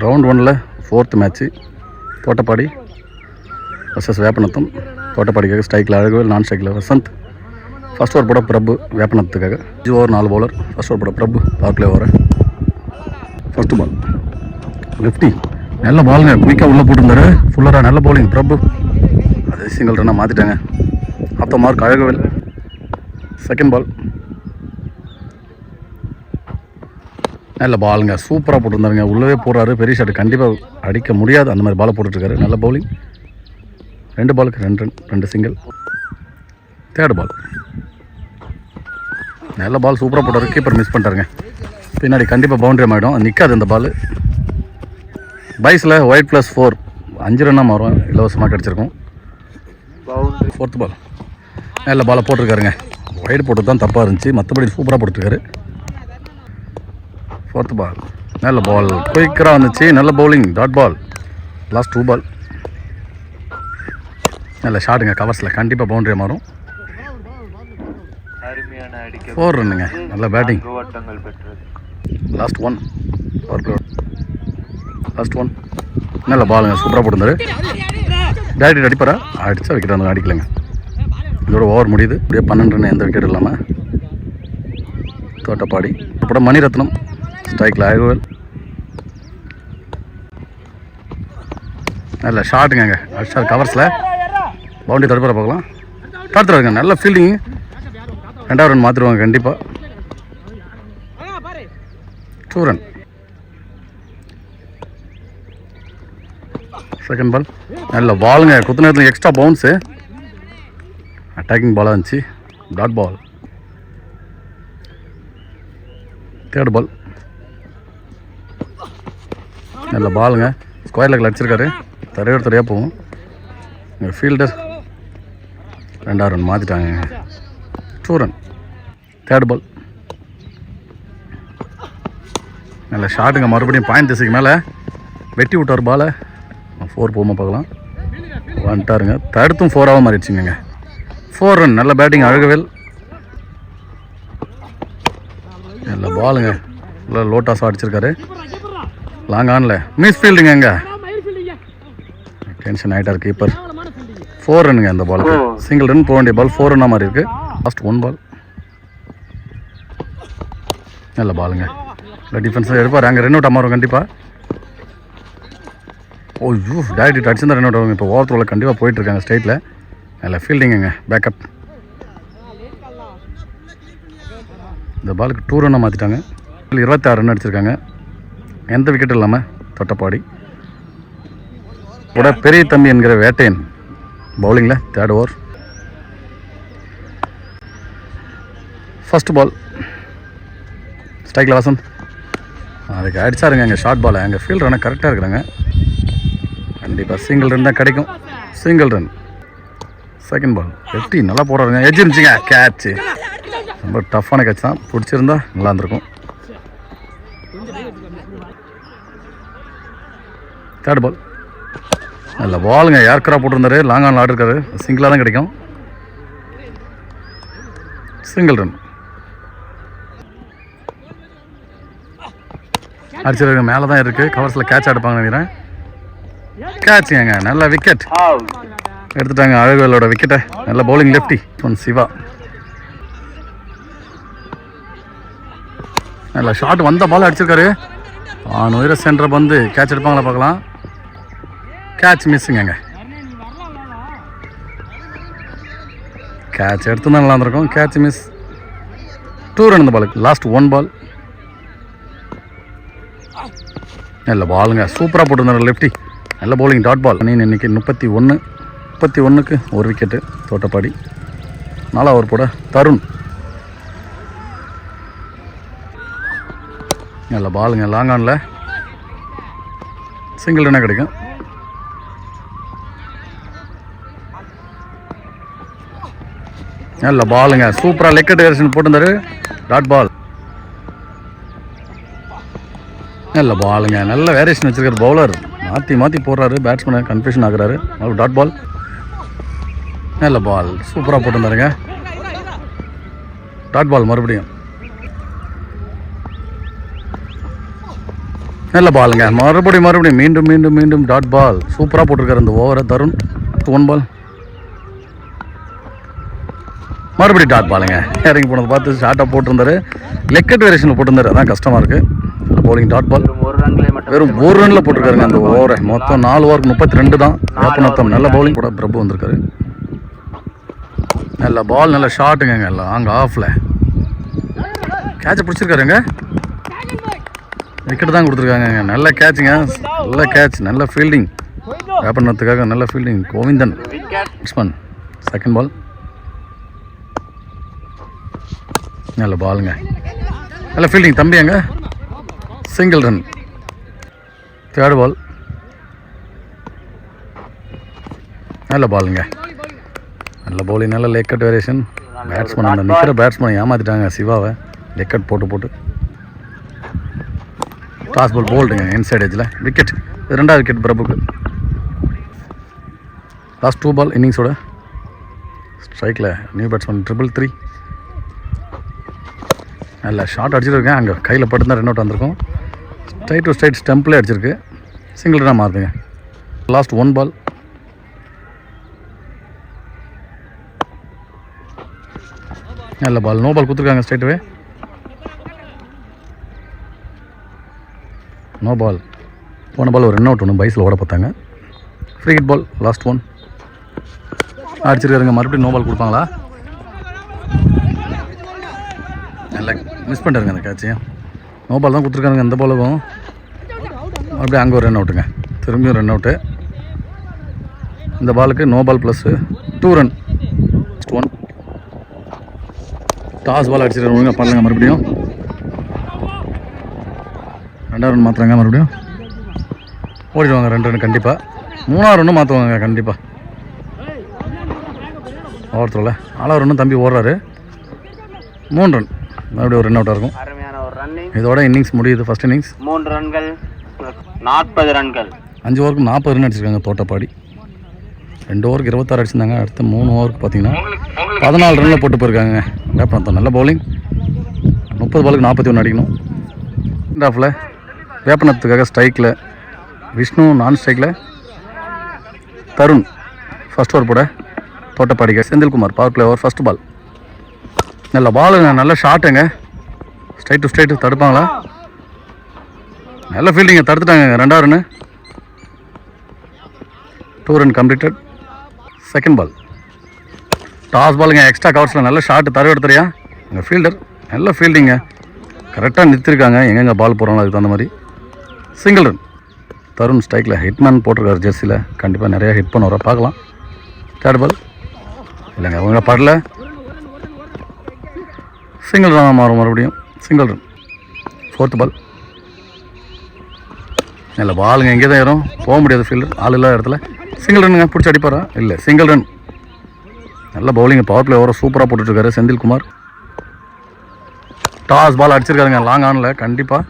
Round 1ல் 4th match Thottappadi versus Veppanatham. தோட்டப்பாடிக்காக ஸ்ட்ரைக்கில் அழகுவேல், நான் ஸ்ட்ரைக்கில் வசந்த். ஃபர்ஸ்ட் ஓவர் போட பிரபு வேப்பநத்தத்துக்காக. 5 ஓவர் 4 பவுலர். ஃபர்ஸ்ட் ஓவர் போட Prabhu, power play over. First ball lefty, நல்ல பாலுங்க, குயிக்காக உள்ளே போட்டுருந்தாரு ஃபுல்லராக. நல்ல பவுலிங் பிரபு, அது சிங்கிள் ரன்னாக மாற்றிட்டாங்க. Off the mark Alaguvel. Second ball நல்ல பாலுங்க, சூப்பராக போட்டுருந்தாருங்க, உள்ளவே போடுறாரு. பெரிய ஷாட் கண்டிப்பாக அடிக்க முடியாது, அந்த மாதிரி பாலை போட்டுட்ருக்காரு. நல்ல பவுலிங். 2 பாலுக்கு 2 ரன், 2 சிங்கிள். தேர்ட் பால் நல்ல பால், சூப்பராக போட்டார். கீப்பர் மிஸ் பண்ணிட்டாருங்க. பின்னாடி கண்டிப்பாக பவுண்டரி ஆகிடும், நிற்காது இந்த பால். பைஸில் ஒயிட் +4 5 ரன்னாக மாறும், இலவசமாக கிடச்சிருக்கும். ஃபோர்த் பால் நல்ல பாலை போட்டிருக்காருங்க. ஒயிட் போட்டு தான் தப்பாக இருந்துச்சு, மற்றபடி சூப்பராக போட்டுருக்காரு. ஃபோர்த் பால் நல்ல பால், குயிக்கராக வந்துச்சு, நல்ல bowling. Dot ball. Last 2 ball நல்ல ஷாட்டுங்க, கவர்ஸில் கண்டிப்பாக பவுண்டரியாக மாறும். 4 ரன்னுங்க, நல்ல பேட்டிங். லாஸ்ட் 1 லாஸ்ட் 1 நல்ல பாலுங்க, சூப்பராக போட்டிருந்தாரு. டேரக்ட் அடிப்பாரா? அடித்தா விக்கெட் வந்து அடிக்கலைங்க. இதோட ஓவர் முடியுது. இப்படியே 12 ரன், எந்த விக்கெட் இல்லாமல். தோட்டப்பாடி அப்புறம் மணிரத்னம் ஸ்ட்ரைக்கில் அழகுவேல். நல்ல ஷாட்டுங்க, அடிச்சா கவர்ஸில் பவுண்டரி தடுப்பார பார்க்கலாம். தடுத்துறாருங்க, நல்ல ஃபீல்டிங். 2வது ரன் மாற்றிடுவாங்க கண்டிப்பாக. 2 ரன். செகண்ட் பால் நல்ல பாலுங்க, குத்து நேரத்தில் எக்ஸ்ட்ரா பவுன்ஸு, அட்டாக்கிங் பாலாக இருந்துச்சு. Dot ball. தேர்ட் பால் நல்ல பாலுங்க, ஸ்கொயர் லெக்கில் அடிச்சிருக்காரு. தரையாக போகும். எங்கள் ஃபீல்டர் 2வது ரன் மாற்றிட்டாங்க. 2 ரன். தேர்ட் பால் நல்ல ஷாட்டுங்க, மறுபடியும் பாயிண்ட் திசைக்கு மேலே வெட்டி விட்டார் பாலை. 4 போகாமல் பார்க்கலாம். வந்துட்டாருங்க, தடுத்தும் 4ஆக மாறிடுச்சுங்க. 4 ரன். நல்ல பேட்டிங் அழகுவேல். நல்ல பாலுங்க, நல்லா லோட்டாஸாக அடிச்சிருக்காரு. லாங் ஆனில் மிஸ் ஃபீல்டுங்க, எங்கே டென்ஷன் ஆகிட்டார் கீப்பர். 4 ரன்னுங்க இந்த பாலுக்கு. சிங்கிள் ரன் போக வேண்டிய பால் 4 ரன்னாக மாதிரி இருக்குது. லாஸ்ட் 1 பால் நல்ல பாலுங்க, இல்லை டிஃபென்ஸாக எடுப்பார். அங்கே ரன் அவுட் அம்மாரும் கண்டிப்பாக. ஓய்யோ, டேரக்ட் அடிச்சிருந்தா ரன் அவுட் ஆகும். இப்போ ஓவரத்தில் கண்டிப்பாக போயிட்டுருக்காங்க ஸ்ட்ரைட்டில். நல்ல ஃபீல்டிங்குங்க, பேக்கப். இந்த பாலுக்கு 2 ரன்னாக மாற்றிட்டாங்க. 26 ரன் அடிச்சிருக்காங்க, எந்த விக்கெட்டும் இல்லாமல். தொட்டப்பாடி கூட பெரிய தம்பி என்கிற வேட்டையன் பவுலிங்கில். தேர்ட் ஓவர் ஃபர்ஸ்ட் பால் ஸ்ட்ரைக்கில் வசந்த். அதுக்கு அடிச்சாருங்க எங்கள் ஷார்ட் பாலை. எங்கள் ஃபீல்டர் ஆனால் கரெக்டாக இருக்கிறாங்க. கண்டிப்பாக சிங்கிள் ரன் தான் கிடைக்கும். Single run. Second ball lefty நல்லா போடுறாருங்க, எட்ஜ் இருந்துச்சுங்க, கேட்ச்சு. ரொம்ப டஃப்பான கேட்ச் தான், பிடிச்சிருந்தா நல்லா இருந்திருக்கும். தேர்ட் பால் நல்ல பாலுங்க, ஏர்க்கராக போட்டிருந்தாரு. லாங் ஆன் ஆடிருக்காரு, சிங்கிளாக தான் கிடைக்கும். Single run. அடிச்சிருக்க மேலே தான் இருக்குது, கவர்ஸில் கேட்ச் ஆடுப்பாங்க நினைக்கிறேன். கேட்சுங்க, நல்ல விக்கெட் எடுத்துட்டாங்க அழகுவேலோட விக்கெட்டை. நல்ல பவுலிங் லெஃப்டி சிவா. நல்ல ஷாட், வந்த பால் அடிச்சிருக்காரு. உயிரை சென்டரை வந்து கேட்ச் எடுப்பாங்களா பார்க்கலாம். கேட்ச் மிஸ்ஸுங்க, கேட்ச் எடுத்து தான் நல்லா இருந்திருக்கும். Catch miss. 2 ரன் இந்த பாலுக்கு. லாஸ்ட் 1 பால் நல்ல பாலுங்க, சூப்பராக போட்டுருந்தாரு லெஃப்டி. நல்ல பவுலிங். Dot ball. இன்னைக்கு 31க்கு 1 விக்கெட்டு. தோட்டப்பாடி 4வது ஓவர் போட தருண். நல்ல பாலுங்க, லாங் ஆனில் சிங்கிள் ரன்னாக கிடைக்கும். நல்ல பாலுங்க, சூப்பராக லெக் டேரக்ஷன் போட்டிருந்தாரு. Dot ball. நல்ல பாலுங்க, நல்ல வேரியேஷன் வச்சிருக்காரு பவுலர். மாற்றி போடுறாரு, பேட்ஸ்மேனை கன்ஃபியூஷன் ஆகுறாரு. Dot ball. நல்ல பால், சூப்பராக போட்டிருந்தாருங்க. டாட் பால் மறுபடியும். நல்ல பாலுங்க. மறுபடியும் மீண்டும் டாட் பால். சூப்பராக போட்டிருக்காரு இந்த ஓவரை தருண். 1 பால். மறுபடியும் டாட் பாலுங்க. இறங்கி போனதை பார்த்து ஷார்ட்டாக போட்டிருந்தாரு. லெக்கட் வேரியேஷனில் போட்டிருந்தாரு, அதான் கஷ்டமாக இருக்குது. Bowling dot ball. வெறும் 1 ரனில் போட்டிருக்காருங்க அந்த ஓவரை. மொத்தம் 4 ஓவருக்கு 32 தான். வேப்பநத்தம் நல்ல பவுலிங் கூட பிரபு வந்திருக்காரு. நல்ல பால், நல்ல ஷாட்டுங்க. எல்லாம் அங்கே ஆஃபில் கேட்சை பிடிச்சிருக்காருங்க. விக்கெட் தான் கொடுத்துருக்காங்க. நல்ல கேட்சுங்க, நல்ல கேட்ச், நல்ல ஃபீல்டிங். வேப்பநத்தத்துக்காக நல்ல fielding. Govindan batsman. Second ball. நல்ல பாலுங்க, நல்ல ஃபீல்டிங் தம்பிங்க. Single run. Third ball. நல்ல பாலுங்க, நல்ல பவுலிங், நல்ல லெக்கட் வேரியேஷன். பேட்ஸ்மேன் அந்த நிற்கிற பேட்ஸ்மேன் ஏமாற்றிட்டாங்க சிவாவை. லெக்கட் போட்டு டாஸ் பால் போல்டுங்க இன்சைட் எஜ்ஜில். விக்கெட். இது 2வது விக்கெட் பிரபுக்கு. லாஸ்ட் 2 பால் இன்னிங்ஸோட. ஸ்ட்ரைக்கில் நியூ பேட்ஸ்மேன் 3-3. நல்ல ஷார்ட் அடிச்சிருக்கேன். அங்கே கையில் பட்டுதான் 2 அவுட் வந்திருக்கும். ஸ்ட்ரைட் டு ஸ்ட்ரைட் ஸ்டெம்பில் அடிச்சிருக்கு. சிங்கிள் ரன்னாக மாறுதுங்க. லாஸ்ட் 1 பால். நல்ல பால். நோ பால் கொடுத்துருக்காங்க ஸ்ட்ரைட்வே. No ball. போன பால் ஒரு ரன் அவுட் ஒன்று பைஸில் ஓட பார்த்தாங்க. Free hit ball. லாஸ்ட் 1 அடிச்சிருக்காருங்க. மறுபடியும் நோ பால் கொடுப்பாங்களா? நல்லா மிஸ் பண்ணிட்டாருங்க அந்த கேட்சையும். நோ பால் தான் கொடுத்துருக்காருங்க இந்த பாலுக்கும். அப்படியே அங்கே ஒரு ரன் அவுட்டுங்க. திரும்பியும் ரன் அவுட்டு. இந்த பாலுக்கு நோ பால் ப்ளஸ் 2 ரன். 1 டாஸ் பால் அடிச்சிருக்காரு. ஒழுங்காக பண்ணலங்க. மறுபடியும் 2வது ரன் மாற்றுறாங்க. மறுபடியும் ஓடிடுவாங்க 2 ரன் கண்டிப்பாக. 3வது ரன்னும் மாற்றுவாங்க கண்டிப்பாக. ஓவரத்தில் 4வது ரன்னும் தம்பி ஓடுறாரு. 3 ரன். மறுபடியும் ஒரு ரன் அவுட்டாக இருக்கும். இதோட இன்னிங்ஸ் முடியுது. ஃபர்ஸ்ட் இன்னிங்ஸ் 3 ரன்கள் 40 ரன்கள். 5 ஓவருக்கு 40 ரன் அடிச்சிருக்காங்க தோட்டப்பாடி. 2 ஓவருக்கு 26 அடிச்சிருந்தாங்க. அடுத்த 3 ஓவருக்கு பார்த்தீங்கன்னா 14 ரனில் போட்டு போயிருக்காங்க. வேப்பநத்தம் நல்ல பவுலிங். 30 பாலுக்கு 41 அடிக்கணும். செகண்ட் ஹாஃபில் வேப்பநத்தத்துக்காக ஸ்ட்ரைக்கில் விஷ்ணு, நான் ஸ்ட்ரைக்கில் தருண். ஃபர்ஸ்ட் ஓவர் போட தோட்டப்பாடிக்க Senthilkumar. Power play over. First ball. நல்ல பாலுங்க, நல்ல ஷாட்டுங்க. ஸ்ட்ரைட் டு ஸ்ட்ரைட்டு தடுப்பாங்களா? நல்ல ஃபீல்டிங்கை தடுத்துட்டாங்க. 2வது run. 2 run completed. Second ball. Toss பாலுங்க. எக்ஸ்ட்ரா கவர்ஸில் நல்ல ஷாட்டு. தர எடுத்துறியா எங்கள் ஃபீல்டர். நல்ல ஃபீல்டிங்க. கரெக்டாக நிறுத்திருக்காங்க. எங்கெங்கே பால் போகிறாங்களோ அதுக்கு தகுந்த மாதிரி. Single run. தருண் ஸ்ட்ரைக்கில் ஹிட்மேன் போட்டிருக்காரு ஜெர்சியில். கண்டிப்பாக நிறையா ஹிட் பண்ண வர பார்க்கலாம். Third ball. இல்லைங்க அவங்க படல. சிங்கிள் ரன் மாறும். மறுபடியும் சிங்கிள் ரன். 4th பால். இல்லை பாலுங்க எங்கே தான் ஏறும். போக முடியாது ஃபீல்டர். ஆள் இல்லாத இடத்துல. சிங்கிள் ரன்னுங்க. பிடிச்சி அடிப்பாரா? இல்லை, சிங்கிள் ரன். நல்ல பவுலிங். பவர் பிளே ஓவரை சூப்பராக போட்டுட்ருக்காரு செந்தில்குமார். டாஸ் பால் அடிச்சிருக்காருங்க லாங் ஆனில். கண்டிப்பாக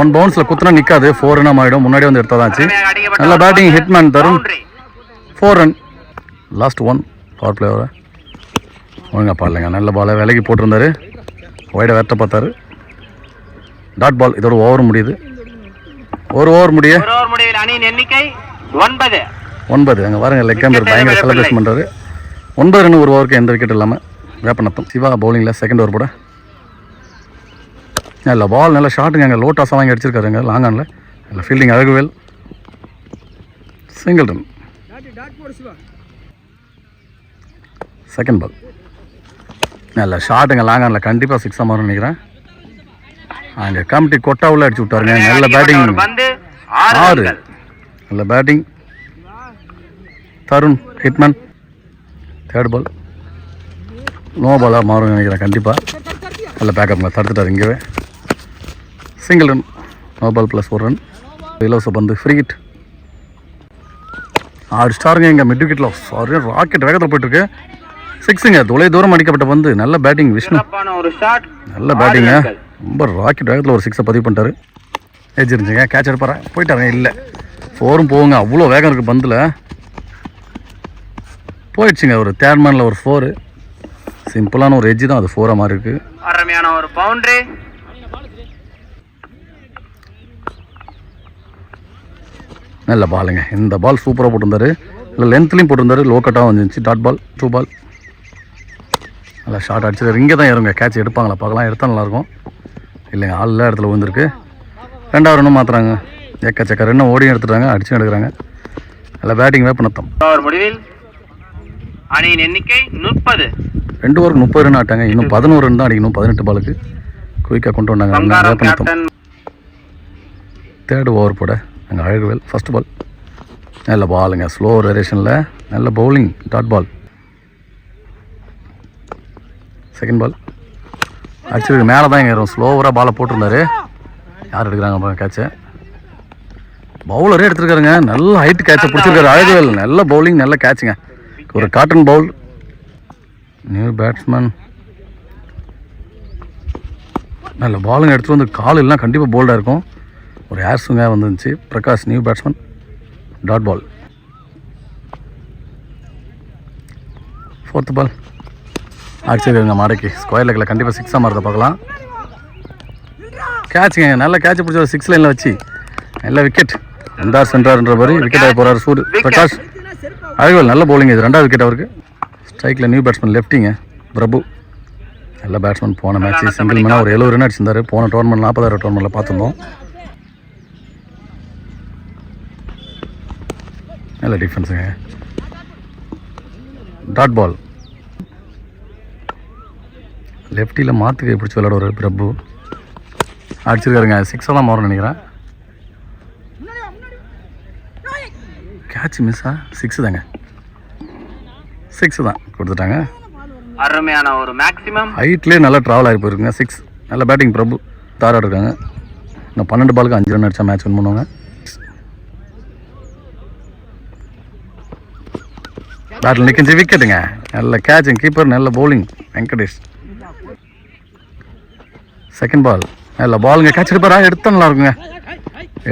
1 பவுன்ஸில் குத்துனா நிற்காது. 4 ரன்னாக ஆகிடும். முன்னாடி வந்து எடுத்தால் தாச்சு. நல்ல batting hitman Tharun. 4 run. Last 1 power play ஓவரை. ஒழுங்காக பாடலைங்க. நல்ல பாலை விலகி போட்டிருந்தாரு. ஒய்டை வெட்ட பார்த்தாரு. Dot ball. இதோட ஓவர் முடியுது. ஒரு ஓவர் முடிய அணியின் எண்ணிக்கை 9. அங்கே பாருங்க லெக் கேம்பர் பயங்கர செலிப்ரேஷன் பண்ணுறாரு. 9 ரன் ஒரு ஓவருக்கு எந்த விக்கெட் இல்லாமல். வேப்பநத்தம் சிவா பவுலிங்கில் செகண்ட் ஓவர் போட. நல்ல பால், நல்ல ஷாட்டுங்க. அங்கே லோ டாஸாக வாங்கி அடிச்சிருக்காருங்க லாங் ஆனில். நல்ல fielding Alaguvel. Single run. Second ball. நல்ல ஷாட்டுங்க லாங் ஆனில். கண்டிப்பாக 6 மாறும் நினைக்கிறேன். அங்கே கமிட்டி கொட்டா உள்ள அடிச்சு விட்டாருங்க. நல்ல பேட்டிங். 6. நல்ல batting Tharun hitman. Third ball. No பாலாக மாறும் நினைக்கிறேன் கண்டிப்பாக. நல்ல பேக்கப்புங்க. தடுத்துட்டார் இங்கேவே. Single run. No ball plus 1 run. இலவச பந்து. Free hit. 6 ஸ்டாருங்க. இங்கே மிட் விக்கெட்டில் சாரி ராக்கெட் வேகத்தில் போயிட்டுருக்கு. 6ங்க. தொலை தூரம் அடிக்கப்பட்ட பந்து. நல்ல பேட்டிங் விஷ்ணு. நல்ல பேட்டிங்க. ரொம்ப ராக்கெட் வேகத்தில் ஒரு 6 பதிவு பண்ணிட்டாரு. ஏஜ் இருந்துச்சுங்க. கேட்ச் எடுப்பாரா? போயிட்டாருங்க. இல்லை, 4ம் போகுங்க. அவ்வளோ வேகம் இருக்குது பந்தில். போயிடுச்சுங்க. ஒரு தேர்ட்மேனில் ஒரு 4. சிம்பிளான ஒரு எஜ்ஜு தான் அது. 4 மாதிரி இருக்குது. அருமையான ஒரு பவுண்டரி. நல்ல பாலுங்க. இந்த பால் சூப்பராக போட்டிருந்தாரு. இல்லை லென்த்லேயும் போட்டிருந்தாரு. லோ கட்டாகவும் வந்துருந்துச்சு. டாட் பால், 2 பால். நல்லா ஷார்ட் அடிச்சிருக்காரு. இங்கே தான் இறங்க கேட்ச் எடுப்பாங்களா பார்க்கலாம். எடுத்தால் நல்லாயிருக்கும். இல்லைங்க, ஆள் எல்லா இடத்துல விழுந்துருக்கு. 2வது ரன்னும் மாற்றுறாங்க. எக்கச்சக்க ரன்னும் ஓடியும் எடுத்துட்டாங்க, அடிச்சும் எடுக்கிறாங்க. நல்லா பேட்டிங் வேப்பநத்தம். முடிவில் அணியின் எண்ணிக்கை 30. 2 ஓவருக்கு 30 ரன் ஆட்டாங்க. இன்னும் 11 ரன் தான் அடிக்கணும். 18 பாலுக்கு குயிக்காக கொண்டு வந்தாங்க வேப்பநத்தம். 3rd ஓவர் போட அங்கே அழகுவேல். ஃபர்ஸ்ட் பால் நல்ல பாலுங்க. ஸ்லோ வேரியேஷனில் நல்ல bowling. Dot ball. Second ball அடிச்சிருக்கு. மேலே தான் இங்கே ஸ்லோவராக பாலை போட்டிருந்தாரு. யார் எடுக்கிறாங்க கேட்சை? பவுலரே எடுத்துருக்காருங்க. நல்ல ஹைட் கேட்சை பிடிச்சிருக்காரு அழகுவேல். நல்ல பவுலிங், நல்ல கேட்சுங்க. ஒரு காட்டன் பவுல். New batsman. நல்ல பாலுங்க எடுத்துகிட்டு வந்து கால் எல்லாம் கண்டிப்பாக போல்டாக இருக்கும். ஒரு ஏர் ஸ்விங்காக வந்துருந்துச்சு. Prakash new batsman. Dot ball. 4th ball அடிச்சிருக்காங்க மாடைக்கு. ஸ்கொயர் லெக்கில் கண்டிப்பாக 6 மாறதை பார்க்கலாம். கேட்சுங்க. நல்ல கேட்ச் பிடிச்ச 6 லைனில் வச்சு நல்ல விக்கெட். வந்தார் சென்றார்ன்ற மாதிரி விக்கெட் ஆகி போகிறார் சூர் பிரகாஷ். அழகுவேல் நல்ல பவுலிங். இது 2வது விக்கெட் அவருக்கு. ஸ்ட்ரைக்கில் நியூ பேட்ஸ்மேன் லெஃப்டிங்க பிரபு. நல்ல பேட்ஸ்மேன். போன மேட்ச் சிங்கிள் மேனாக ஒரு 70 ரன் அடிச்சிருந்தார். போன டோர்னமெண்ட் 40,000 டோர்னமெண்ட்டில் பார்த்துருந்தோம். நல்ல டிஃபென்ஸுங்க. Dot ball. லெஃப்டியில் மாற்றுக்கை பிடிச்சி விளையாடுவார் பிரபு. அடிச்சிருக்காருங்க. 6 தான் மாறும்னு நினைக்கிறேன். கேட்ச் மிஸ்ஸா? 6 தாங்க. 6 தான் கொடுத்துட்டாங்க. அருமையான ஒரு மேக்ஸிமம். ஹைட்லேயே நல்லா ட்ராவல் ஆகி போயிருக்குங்க. 6. நல்ல பேட்டிங் பிரபு. தாராடு இருக்காங்க. இன்னும் 12 பாலுக்கு 5 ரன் அடித்தா மேட்ச் வின் பண்ணுவாங்க. பேட்டில் நிற்கிச்சு விக்கெட்டுங்க. நல்ல கேட்சுங்க. கீப்பர் நல்ல பவுலிங் வெங்கடேஷ். செகண்ட் பால் நல்ல பாலுங்க. கேட்ச் எடுப்பாரா? எடுத்தால் நல்லா இருக்குங்க.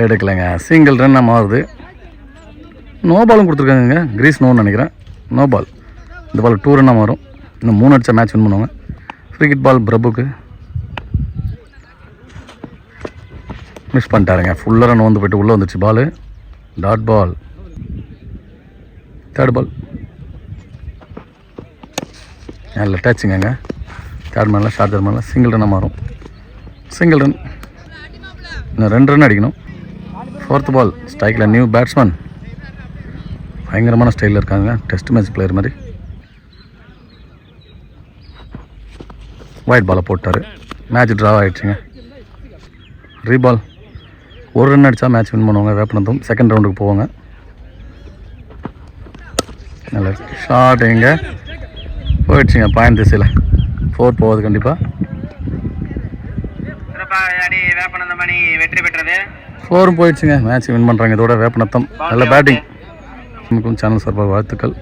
எடுக்கலைங்க. சிங்கிள் ரன்னாக மாறுது. நோ பாலும் கொடுத்துருக்காங்க. கிரீஸ் நோன்னு நினைக்கிறேன். No ball. இந்த பால் 2 ரன்னாக மாறும். இன்னும் 3 அடிச்சா மேட்ச் வின் பண்ணுவாங்க. கிரிக்கெட் பால் பிரபுக்கு. மிஸ் பண்ணிட்டாருங்க. ஃபுல்லாக ரன் வந்து போய்ட்டு உள்ளே வந்துச்சு பால். Dot ball. 3rd பால் நல்ல டச்சுங்க. 3rd மேலே ஷார்ட் மேலே சிங்கிள் ரன்னாக மாறும். Single run. இன்னும் 2 ரன் அடிக்கணும். 4th பால் ஸ்ட்ரைக்கில் நியூ பேட்ஸ்மேன். பயங்கரமான ஸ்டைலில் இருக்காங்க. டெஸ்ட் மேட்ச் பிளேயர் மாதிரி. ஒயிட் பாலை போட்டார். மேட்ச் ட்ரா ஆகிடுச்சுங்க. ரீபால். 1 ரன் அடித்தா மேட்ச் வின் பண்ணுவாங்க வேப்பநத்தம். 2nd ரவுண்டுக்கு போவாங்க. நல்ல ஷார்ட் எங்கே போயிடுச்சுங்க. பாயிண்ட் திசையில் 4 போகுது கண்டிப்பாக. வெற்றி பெற்றது. 4 போயிடுச்சுங்க. மேட்ச் வின் பண்ணுறாங்க இதோட வேப்பநத்தம். நல்ல பேட்டிங். சேனல் சார்பாக வாழ்த்துக்கள்.